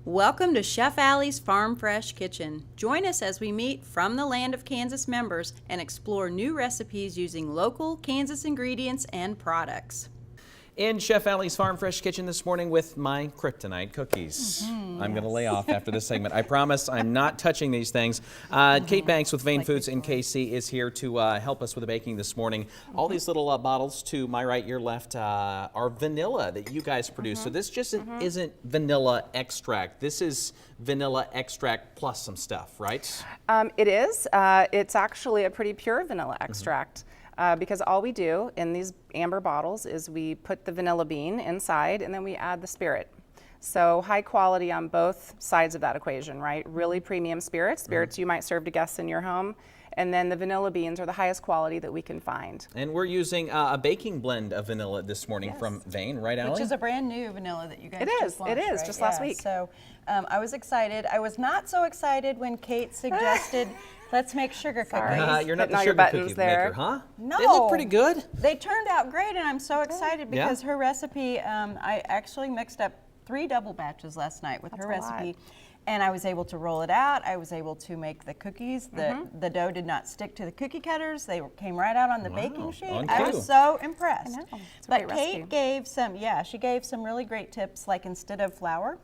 Welcome to Chef Alli's Farm Fresh Kitchen. Join us as we meet From the Land of Kansas members and explore new recipes using local Kansas ingredients and products. In Chef Alli's Farm Fresh Kitchen this morning with my kryptonite cookies. I'm going to lay off after this segment. I promise I'm not touching these things. Kate Banks with Vein Foods in KC is here to help us with the baking this morning. All these little bottles to my right, your left, are vanilla that you guys produce. So this just isn't vanilla extract. This is vanilla extract plus some stuff, right? It is. It's actually a pretty pure vanilla extract. Because all we do in these amber bottles is we put the vanilla bean inside and then we add the spirit. So high quality on both sides of that equation, right? Really premium spirits you might serve to guests in your home. And then the vanilla beans are the highest quality that we can find. And we're using a baking blend of vanilla this morning from Vein, right, Alli? Which is a brand new vanilla that you guys just launched, It is, right? just last week. So I was excited. I was not so excited when Kate suggested, let's make sugar cookies. You're not the Hitting all your sugar buttons cookie there. maker, huh? No. They look pretty good. They turned out great, and I'm so excited because her recipe, I actually mixed up 3 double batches last night with her recipe. And I was able to roll it out. I was able to make the cookies. The dough did not stick to the cookie cutters. They came right out on the baking sheet. I was so impressed. But Kate gave some, she gave some really great tips, like instead of flour,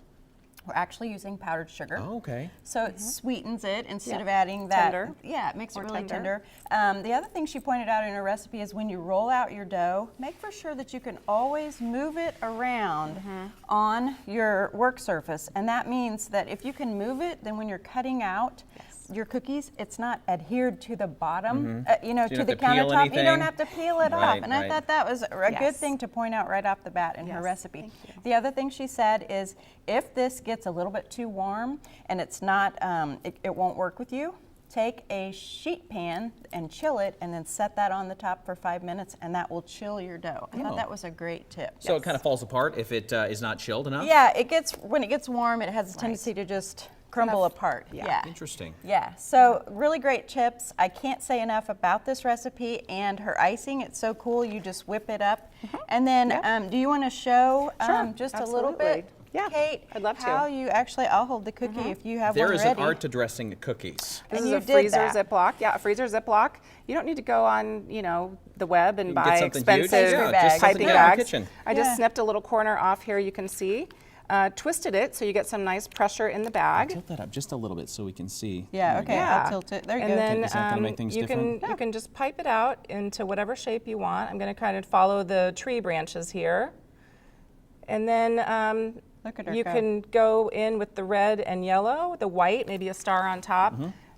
we're actually using powdered sugar. Oh, okay. So it sweetens it instead of adding that. Tender. Yeah, it makes it really tender. The other thing she pointed out in her recipe is when you roll out your dough, make for sure that you can always move it around on your work surface. And that means that if you can move it, then when you're cutting out your cookies, it's not adhered to the bottom, to the countertop. You don't have to peel it off. And I thought that was a good thing to point out right off the bat in her recipe. The other thing she said is if this gets a little bit too warm and it's not, it won't work with you, take a sheet pan and chill it and then set that on the top for 5 minutes and that will chill your dough. I thought that was a great tip. So it kind of falls apart if it is not chilled enough? Yeah, when it gets warm, it has a tendency to just crumble apart. Yeah. Interesting. Yeah, so really great tips. I can't say enough about this recipe and her icing. It's so cool. You just whip it up. And then do you want to show just a little bit, Kate, I'd love how you actually, I'll hold the cookie if you have one There ready. is an art to dressing the cookies. This is a freezer Ziploc. Yeah, a freezer Ziploc. You don't need to go on, the web and buy expensive piping bags. I just snipped a little corner off here, you can see. Twisted it so you get some nice pressure in the bag. Tilt that up just a little bit so we can see. Yeah, okay, I'll tilt it. There you go. And then is that going to make things different? You can just pipe it out into whatever shape you want. I'm going to kind of follow the tree branches here. And then you can go in with the red and yellow, the white, maybe a star on top.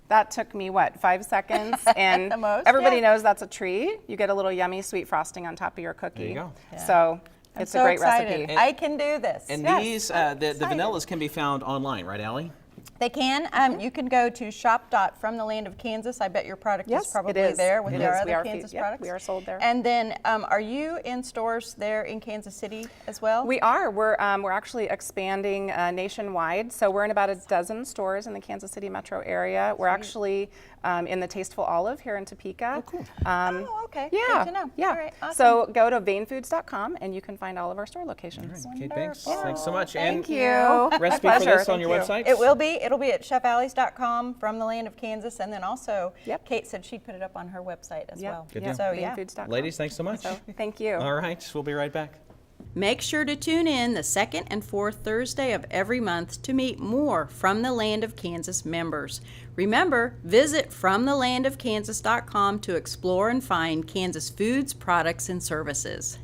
That took me, 5 seconds? And everybody knows that's a tree. You get a little yummy sweet frosting on top of your cookie. There you go. So it's a great recipe. I can do this. And these, the vanillas can be found online, right, Alli? They can. You can go to shop.fromthelandofkansas. I bet your product is probably there with our other Kansas products. We are sold there. And then, are you in stores there in Kansas City as well? We are. We're actually expanding nationwide. So we're in about a dozen stores in the Kansas City metro area. We're actually in the Tasteful Olive here in Topeka. Oh, cool. Okay. Yeah. Good to know. Yeah. All right, awesome. So go to veinfoods.com and you can find all of our store locations. All right. Kate Banks, thanks so much. Thank you. Recipe for this on your website? It will be. It'll be at chefallis.com, From the Land of Kansas, and then also Kate said she'd put it up on her website as well. Good deal. So Ladies, thanks so much. Thank you. All right, we'll be right back. Make sure to tune in the second and fourth Thursday of every month to meet more From the Land of Kansas members. Remember, visit FromTheLandOfKansas.com to explore and find Kansas foods, products, and services.